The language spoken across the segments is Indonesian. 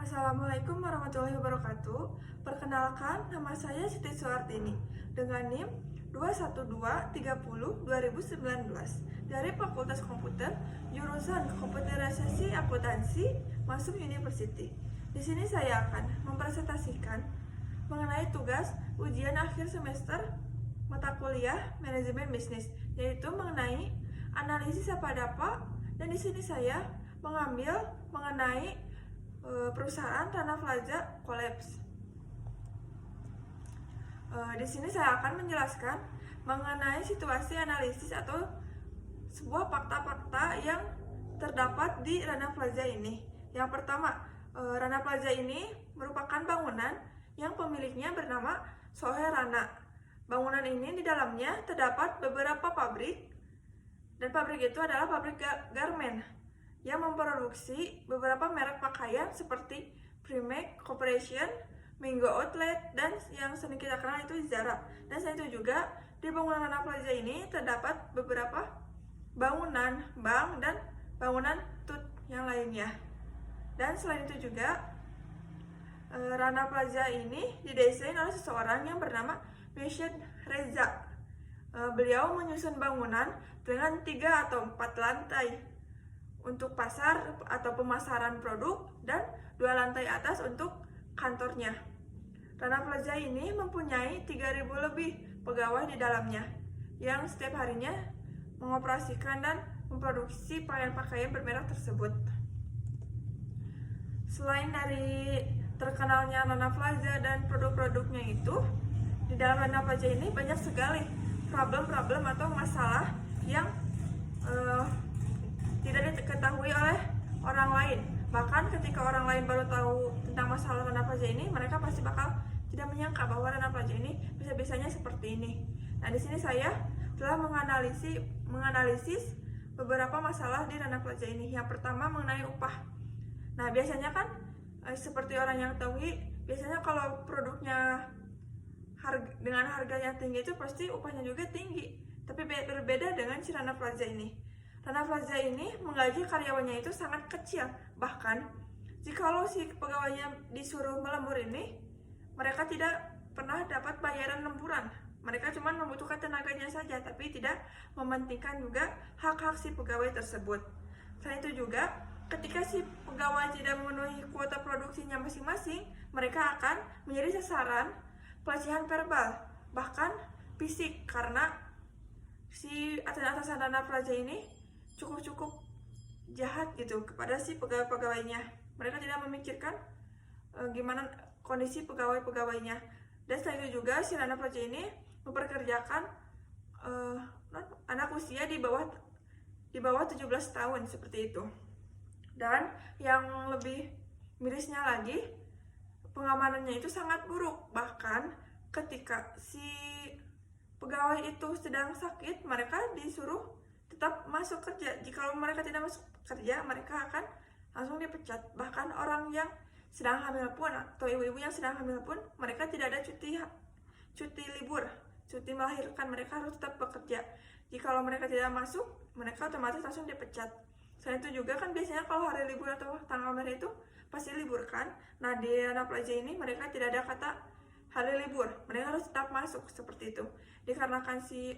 Assalamualaikum warahmatullahi wabarakatuh. Perkenalkan, nama saya Siti Suartini dengan NIM 212302019 dari Fakultas Komputer, jurusan Komputerisasi Akuntansi, masuk University. Di sini saya akan mempresentasikan mengenai tugas ujian akhir semester mata kuliah Manajemen Bisnis, yaitu mengenai analisis apa dapat, dan di sini saya mengambil mengenai perusahaan Rana Plaza Collapse. Di sini saya akan menjelaskan mengenai situasi analisis atau sebuah fakta-fakta yang terdapat di Rana Plaza ini. Yang pertama, Rana Plaza ini merupakan bangunan yang pemiliknya bernama Soher Rana. Bangunan ini di dalamnya terdapat beberapa pabrik, dan pabrik itu adalah pabrik garment yang memproduksi beberapa merek pakaian seperti Primark, Corporation, Mango Outlet, dan yang sering kita kenal itu Zara. Dan selain itu juga di bangunan Rana Plaza ini terdapat beberapa bangunan bank dan bangunan tut yang lainnya. Dan selain itu juga Rana Plaza ini didesain oleh seseorang yang bernama Meshed Reza. Beliau menyusun bangunan dengan 3 atau 4 lantai untuk pasar atau pemasaran produk dan 2 lantai atas untuk kantornya. Rana Plaza ini mempunyai 3.000 lebih pegawai di dalamnya yang setiap harinya mengoperasikan dan memproduksi pakaian-pakaian bermerek tersebut. Selain dari terkenalnya Rana Plaza dan produk-produknya itu, di dalam Rana Plaza ini banyak sekali problem-problem atau masalah yang tidak diketahui oleh orang lain. Bahkan ketika orang lain baru tahu tentang masalah Rana Plaza ini, mereka pasti bakal tidak menyangka bahwa Rana Plaza ini bisa-bisanya seperti ini. Nah, di sini saya telah menganalisis beberapa masalah di Rana Plaza ini. Yang pertama mengenai upah. Nah, biasanya kan seperti orang yang tahu, biasanya kalau produknya dengan harga yang tinggi itu pasti upahnya juga tinggi. Tapi berbeda dengan si Rana Plaza ini. Rana Plaza ini menggaji karyawannya itu sangat kecil. Bahkan jikalau si pegawainya disuruh melembur ini, mereka tidak pernah dapat bayaran lemburan. Mereka cuma membutuhkan tenaganya saja, tapi tidak mementingkan juga hak-hak si pegawai tersebut. Selain itu juga, ketika si pegawai tidak memenuhi kuota produksinya masing-masing, mereka akan menjadi sasaran pelecehan verbal, bahkan fisik, karena si atasan Rana Plaza ini cukup jahat gitu kepada si pegawai-pegawainya. Mereka tidak memikirkan gimana kondisi pegawai-pegawainya. Dan selain itu juga si Rana Plaza ini memperkerjakan anak usia di bawah 17 tahun seperti itu. Dan yang lebih mirisnya lagi, pengamanannya itu sangat buruk. Bahkan ketika si pegawai itu sedang sakit, mereka disuruh tetap masuk kerja. Jika mereka tidak masuk kerja, mereka akan langsung dipecat. Bahkan orang yang sedang hamil pun, atau ibu-ibu yang sedang hamil pun, mereka tidak ada cuti libur, cuti melahirkan. Mereka harus tetap bekerja. Jika mereka tidak masuk, mereka otomatis langsung dipecat. Selain itu juga kan biasanya kalau hari libur atau tanggal merah itu pasti libur kan. Nah, di Rana Plaza ini mereka tidak ada kata hari libur, mereka harus tetap masuk seperti itu. Dikarenakan si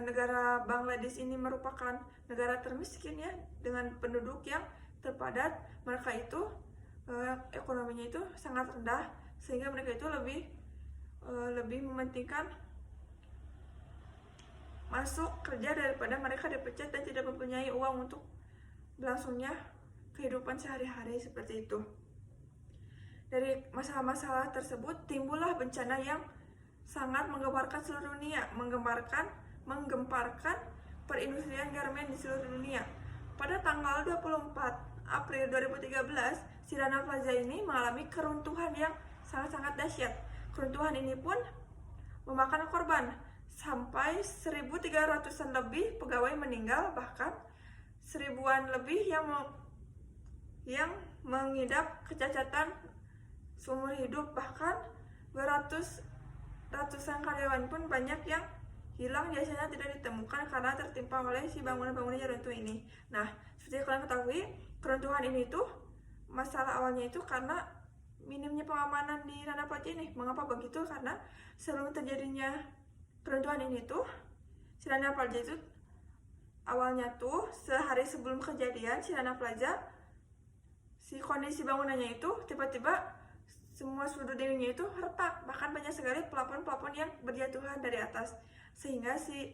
negara Bangladesh ini merupakan negara termiskin ya, dengan penduduk yang terpadat, mereka itu ekonominya itu sangat rendah, sehingga mereka itu lebih mementingkan masuk kerja daripada mereka dipecat dan tidak mempunyai uang untuk berlangsungnya kehidupan sehari-hari seperti itu. Dari masalah-masalah tersebut timbullah bencana yang sangat menggemparkan seluruh dunia, menggemparkan perindustrian garmen di seluruh dunia. Pada tanggal 24 April 2013, si Rana Plaza ini mengalami keruntuhan yang sangat-sangat dahsyat. Keruntuhan ini pun memakan korban, sampai 1.300-an lebih pegawai meninggal, bahkan 1.000-an lebih yang mengidap kecacatan seumur hidup, bahkan ratusan karyawan pun banyak yang hilang, biasanya tidak ditemukan karena tertimpa oleh si bangunan-bangunan yang runtuh ini. Nah, seperti yang kalian ketahui, keruntuhan ini tuh masalah awalnya itu karena minimnya pengamanan di Rana Plaza ini. Mengapa begitu? Karena sebelum terjadinya keruntuhan ini tuh, si Rana Plaza itu awalnya tuh sehari sebelum kejadian si Rana Plaza, si kondisi bangunannya itu tiba-tiba semua sudut dindingnya itu retak, bahkan banyak sekali plafon-plafon yang berjatuhan dari atas, sehingga si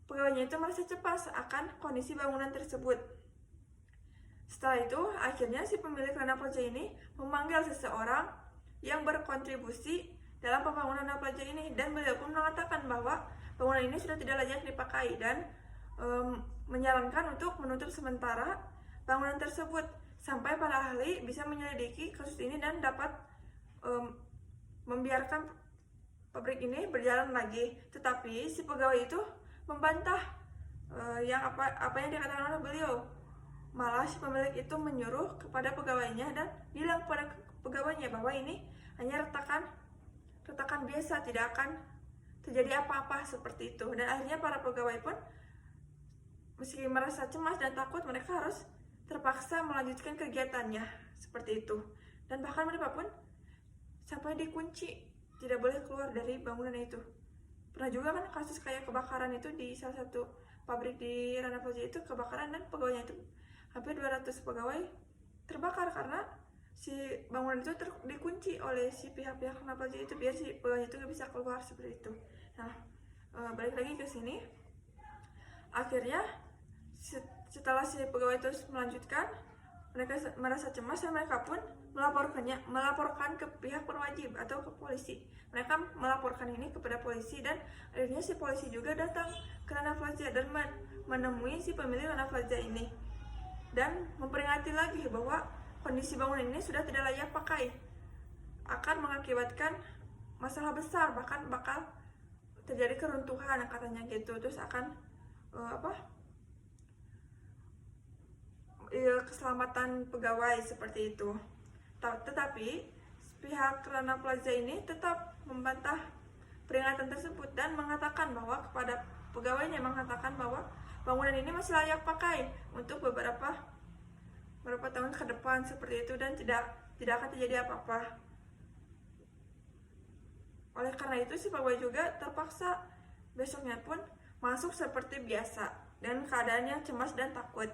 pegawainya itu merasa cemas akan kondisi bangunan tersebut. Setelah itu, akhirnya si pemilik Rana Plaza ini memanggil seseorang yang berkontribusi dalam pembangunan Rana Plaza ini, dan beliau pun mengatakan bahwa bangunan ini sudah tidak layak dipakai dan menyarankan untuk menutup sementara bangunan tersebut sampai para ahli bisa menyelidiki kasus ini dan dapat membiarkan pabrik ini berjalan lagi. Tetapi si pegawai itu membantah yang apa yang dikatakan oleh beliau. Malah si pemilik itu menyuruh kepada pegawainya dan bilang kepada pegawainya bahwa ini hanya retakan biasa, tidak akan terjadi apa-apa seperti itu. Dan akhirnya para pegawai pun meski merasa cemas dan takut, mereka harus terpaksa melanjutkan kegiatannya seperti itu. Dan bahkan mereka pun sampai dikunci, tidak boleh keluar dari bangunan itu. Pernah juga kan kasus kayak kebakaran itu di salah satu pabrik di Rana Plaza itu, kebakaran dan pegawainya itu hampir 200 pegawai terbakar karena si bangunan itu dikunci oleh si pihak-pihak Rana Plaza itu biar si pegawainya itu nggak bisa keluar seperti itu. Nah, balik lagi ke sini, akhirnya setelah si pegawai itu melanjutkan, mereka merasa cemas dan mereka pun melaporkan ke pihak berwajib atau ke polisi. Mereka melaporkan ini kepada polisi dan akhirnya si polisi juga datang ke Rana Plaza dan menemui si pemilik Rana Plaza ini dan memperingati lagi bahwa kondisi bangunan ini sudah tidak layak pakai, akan mengakibatkan masalah besar, bahkan bakal terjadi keruntuhan katanya gitu. Terus akan keselamatan pegawai seperti itu. Tetapi pihak Rana Plaza ini tetap membantah peringatan tersebut dan mengatakan bahwa kepada pegawainya bahwa bangunan ini masih layak pakai untuk beberapa tahun ke depan seperti itu dan tidak akan terjadi apa-apa. Oleh karena itu si pegawai juga terpaksa besoknya pun masuk seperti biasa dan keadaannya cemas dan takut.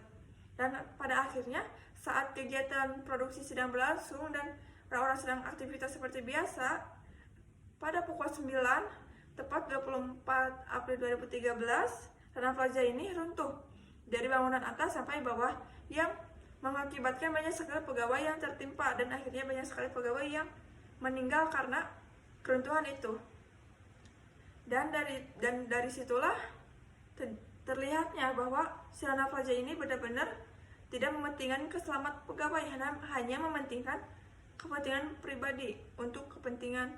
Dan pada akhirnya saat kegiatan produksi sedang berlangsung dan orang-orang sedang aktivitas seperti biasa, pada pukul 9 tepat 24 April 2013, Rana Plaza ini runtuh dari bangunan atas sampai bawah yang mengakibatkan banyak sekali pegawai yang tertimpa dan akhirnya banyak sekali pegawai yang meninggal karena keruntuhan itu. Dan dari situlah terlihatnya bahwa si Rana Plaza ini benar-benar tidak mementingkan keselamatan pegawai, hanya mementingkan kepentingan pribadi untuk kepentingan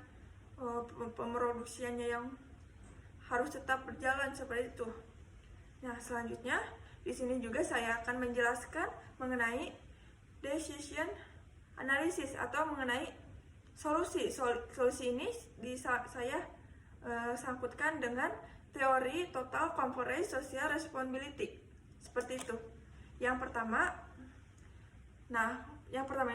pemroduksiannya yang harus tetap berjalan seperti itu. Nah, selanjutnya di sini juga saya akan menjelaskan mengenai decision analysis atau mengenai solusi. Solusi ini saya sangkutkan dengan teori total corporate social responsibility. Seperti itu. Yang pertama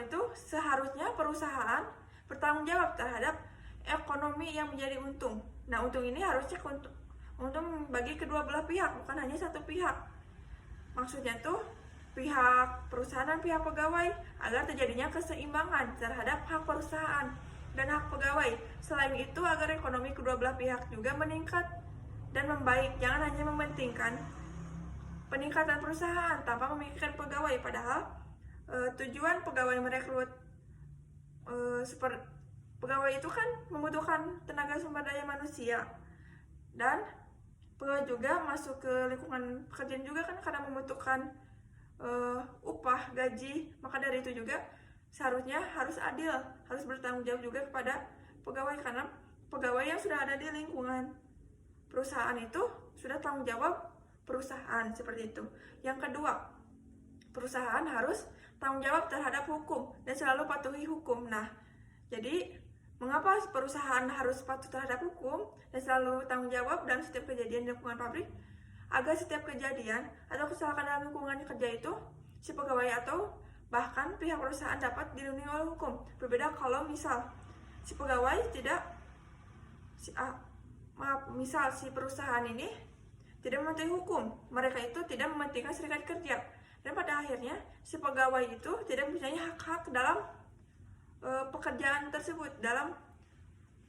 itu seharusnya perusahaan bertanggung jawab terhadap ekonomi yang menjadi untung. Nah, untung ini harusnya untung bagi kedua belah pihak, bukan hanya satu pihak. Maksudnya tuh pihak perusahaan dan pihak pegawai agar terjadinya keseimbangan terhadap hak perusahaan dan hak pegawai. Selain itu agar ekonomi kedua belah pihak juga meningkat dan membaik. Jangan hanya mementingkan peningkatan perusahaan tanpa memikirkan pegawai, padahal tujuan pegawai merekrut pegawai itu kan membutuhkan tenaga sumber daya manusia, dan pegawai juga masuk ke lingkungan pekerjaan juga kan karena membutuhkan upah, gaji. Maka dari itu juga seharusnya harus adil, harus bertanggung jawab juga kepada pegawai, karena pegawai yang sudah ada di lingkungan perusahaan itu sudah tanggung jawab perusahaan seperti itu. Yang kedua, perusahaan harus tanggung jawab terhadap hukum dan selalu patuhi hukum. Nah, jadi mengapa perusahaan harus patuh terhadap hukum dan selalu tanggung jawab dalam setiap kejadian di lingkungan pabrik? Agar setiap kejadian atau kesalahan dalam lingkungan kerja itu si pegawai atau Bahkan pihak perusahaan dapat dilindungi oleh hukum. Berbeda kalau misal si pegawai tidak misal si perusahaan ini tidak mematuhi hukum, mereka itu tidak mementingkan serikat kerja, dan pada akhirnya si pegawai itu tidak mempunyai hak-hak dalam pekerjaan tersebut, dalam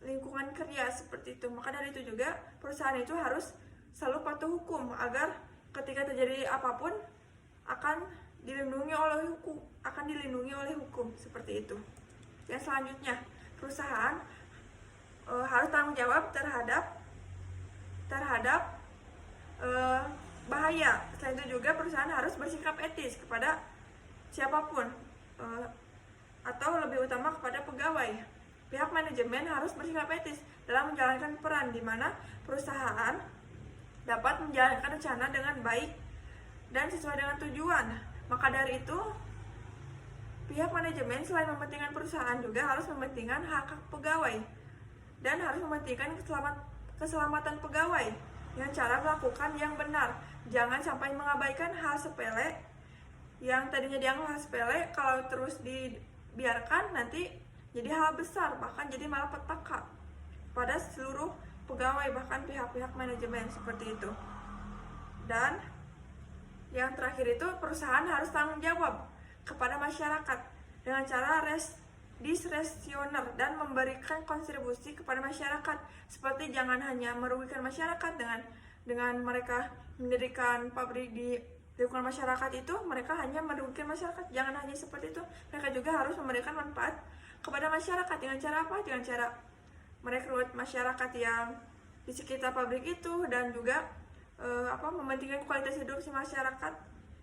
lingkungan kerja seperti itu. Maka dari itu juga perusahaan itu harus selalu patuh hukum agar ketika terjadi apapun akan dilindungi oleh hukum seperti itu. Yang selanjutnya, perusahaan harus tanggung jawab terhadap bahaya. Selain itu juga perusahaan harus bersikap etis kepada siapapun, atau lebih utama kepada pegawai. Pihak manajemen harus bersikap etis dalam menjalankan peran di mana perusahaan dapat menjalankan rencana dengan baik dan sesuai dengan tujuan. Maka dari itu, pihak manajemen selain mementingkan perusahaan juga harus mementingkan hak pegawai dan harus mementingkan keselamatan pegawai dengan cara melakukan yang benar. Jangan sampai mengabaikan hal sepele yang tadinya dianggap hal sepele, kalau terus dibiarkan nanti jadi hal besar, bahkan jadi malapetaka pada seluruh pegawai, bahkan pihak-pihak manajemen seperti itu. Dan yang terakhir itu, perusahaan harus tanggung jawab kepada masyarakat dengan cara disresioner dan memberikan kontribusi kepada masyarakat, seperti jangan hanya merugikan masyarakat dengan mereka mendirikan pabrik di lingkungan masyarakat itu, mereka hanya merugikan masyarakat. Jangan hanya seperti itu, mereka juga harus memberikan manfaat kepada masyarakat. Dengan cara apa? Dengan cara merekrut masyarakat yang di sekitar pabrik itu, dan juga mementingkan kualitas hidup si masyarakat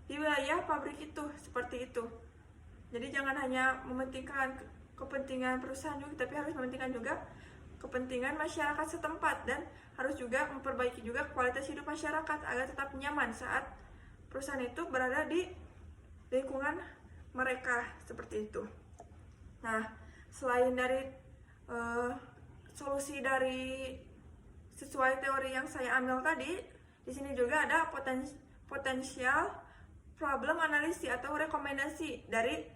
di wilayah pabrik itu, seperti itu. Jadi jangan hanya mementingkan kepentingan perusahaan juga, tapi harus mementingkan juga kepentingan masyarakat setempat, dan harus juga memperbaiki juga kualitas hidup masyarakat agar tetap nyaman saat perusahaan itu berada di lingkungan mereka, seperti itu. Nah, selain dari solusi dari sesuai teori yang saya ambil tadi, di sini juga ada potensial problem analisis atau rekomendasi dari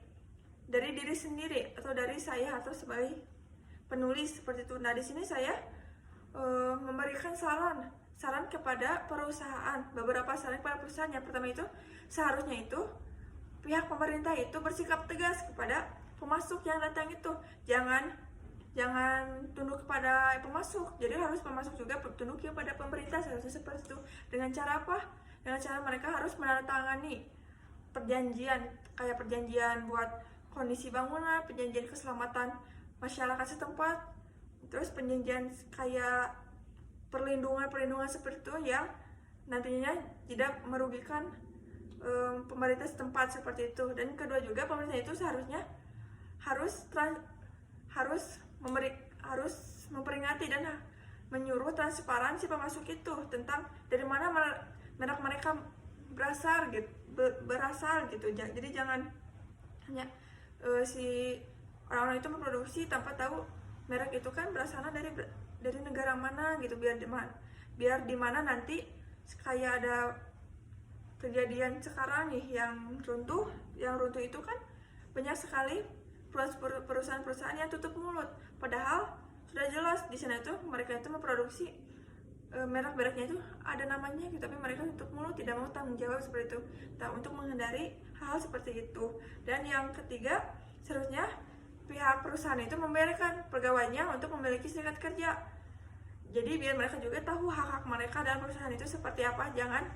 diri sendiri atau dari saya atau sebagai penulis seperti itu. Nah, di sini saya memberikan saran kepada perusahaan, beberapa saran kepada perusahaan. Yang pertama itu, seharusnya itu pihak pemerintah itu bersikap tegas kepada pemasok yang datang itu. Jangan tunduk kepada pemasok, jadi harus pemasok juga tunduk kepada pemerintah, seharusnya seperti itu. Dengan cara apa? Dengan cara mereka harus menandatangani perjanjian, kayak perjanjian buat kondisi bangunan, perjanjian keselamatan masyarakat setempat, terus perjanjian kayak perlindungan seperti itu yang nantinya tidak merugikan pemerintah setempat, seperti itu. Dan kedua juga, pemerintah itu seharusnya harus memperingati dan menyuruh transparansi pemasok itu tentang dari mana merek mereka berasal gitu. Jadi jangan hanya si orang-orang itu memproduksi tanpa tahu merek itu kan berasalnya dari negara mana gitu, biar di mana nanti kayak ada kejadian sekarang nih yang runtuh itu kan banyak sekali perusahaan-perusahaan yang tutup mulut, padahal sudah jelas di sana itu mereka itu memproduksi merek-mereknya itu ada namanya gitu, tapi mereka tutup mulut, tidak mau tanggung jawab seperti itu. Nah, untuk menghindari hal seperti itu. Dan yang ketiga, seharusnya pihak perusahaan itu membiarkan pegawainya untuk memiliki serikat kerja. Jadi biar mereka juga tahu hak-hak mereka dalam perusahaan itu seperti apa. Jangan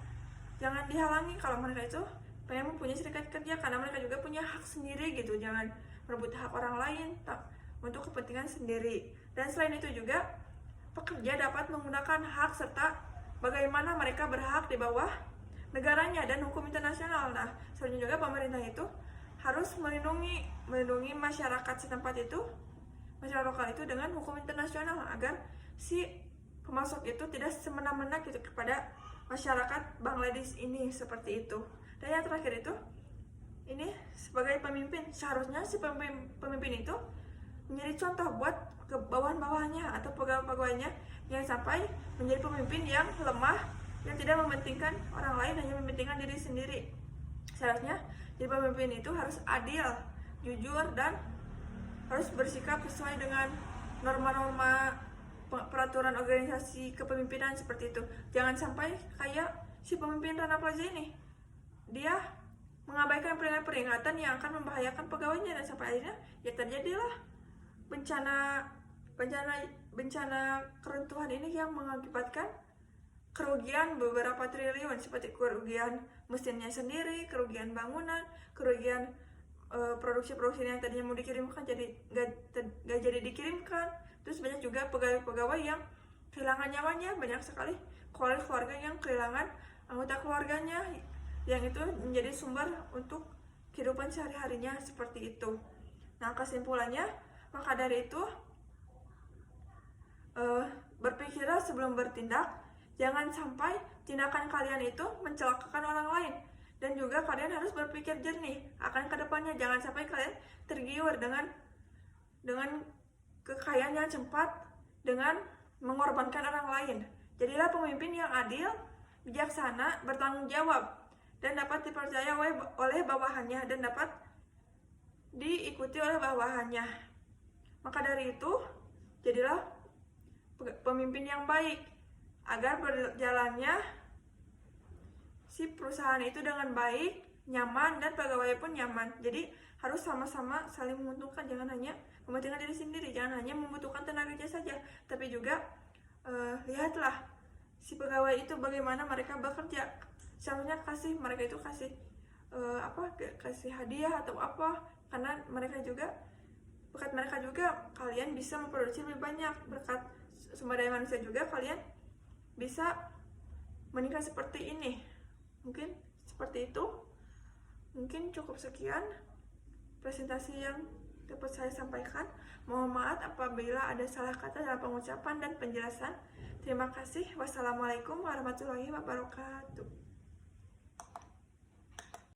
dihalangi kalau mereka itu pengen mempunyai serikat kerja, karena mereka juga punya hak sendiri gitu. Jangan merebut hak orang lain untuk kepentingan sendiri. Dan selain itu juga, pekerja dapat menggunakan hak serta bagaimana mereka berhak di bawah negaranya dan hukum internasional. Nah, selanjutnya juga pemerintah itu harus melindungi masyarakat setempat itu, masyarakat lokal itu dengan hukum internasional agar si pemasok itu tidak semena-mena gitu kepada masyarakat Bangladesh ini, seperti itu. Dan yang terakhir itu, ini sebagai pemimpin, seharusnya si pemimpin itu menjadi contoh buat ke bawahan-bawahannya atau pegawai-pegawainya, yang sampai menjadi pemimpin yang lemah, yang tidak mementingkan orang lain, hanya mementingkan diri sendiri. Seharusnya Jadi pemimpin itu harus adil, jujur, dan harus bersikap sesuai dengan norma-norma peraturan organisasi kepemimpinan seperti itu. Jangan sampai kayak si pemimpin Rana Plaza ini, dia mengabaikan peringatan-peringatan yang akan membahayakan pegawainya, dan sampai akhirnya ya terjadilah bencana keruntuhan ini yang mengakibatkan kerugian beberapa triliun, seperti kerugian mesinnya sendiri, kerugian bangunan, kerugian produksi-produksi yang tadinya mau dikirimkan jadi nggak jadi dikirimkan. Terus banyak juga pegawai-pegawai yang kehilangan nyawanya, banyak sekali keluarga yang kehilangan anggota keluarganya, yang itu menjadi sumber untuk kehidupan sehari-harinya seperti itu. Nah, kesimpulannya, maka dari itu berpikirlah sebelum bertindak. Jangan sampai tindakan kalian itu mencelakakan orang lain. Dan juga kalian harus berpikir jernih akan kedepannya. Jangan sampai kalian tergiur dengan kekayaan yang cepat, dengan mengorbankan orang lain. Jadilah pemimpin yang adil, bijaksana, bertanggung jawab, dan dapat dipercaya oleh bawahannya, dan dapat diikuti oleh bawahannya. Maka dari itu, jadilah pemimpin yang baik, agar berjalannya si perusahaan itu dengan baik, nyaman, dan pegawai pun nyaman. Jadi harus sama-sama saling menguntungkan, jangan hanya mementingkan diri sendiri, jangan hanya membutuhkan tenaga kerja saja, tapi juga lihatlah si pegawai itu bagaimana mereka bekerja. Seharusnya mereka itu kasih hadiah atau apa, karena berkat mereka juga kalian bisa memproduksi lebih banyak, berkat sumber daya manusia juga kalian bisa meningkat seperti ini. Mungkin seperti itu. Mungkin cukup sekian presentasi yang dapat saya sampaikan. Mohon maaf apabila ada salah kata dalam pengucapan dan penjelasan. Terima kasih. Wassalamualaikum warahmatullahi wabarakatuh.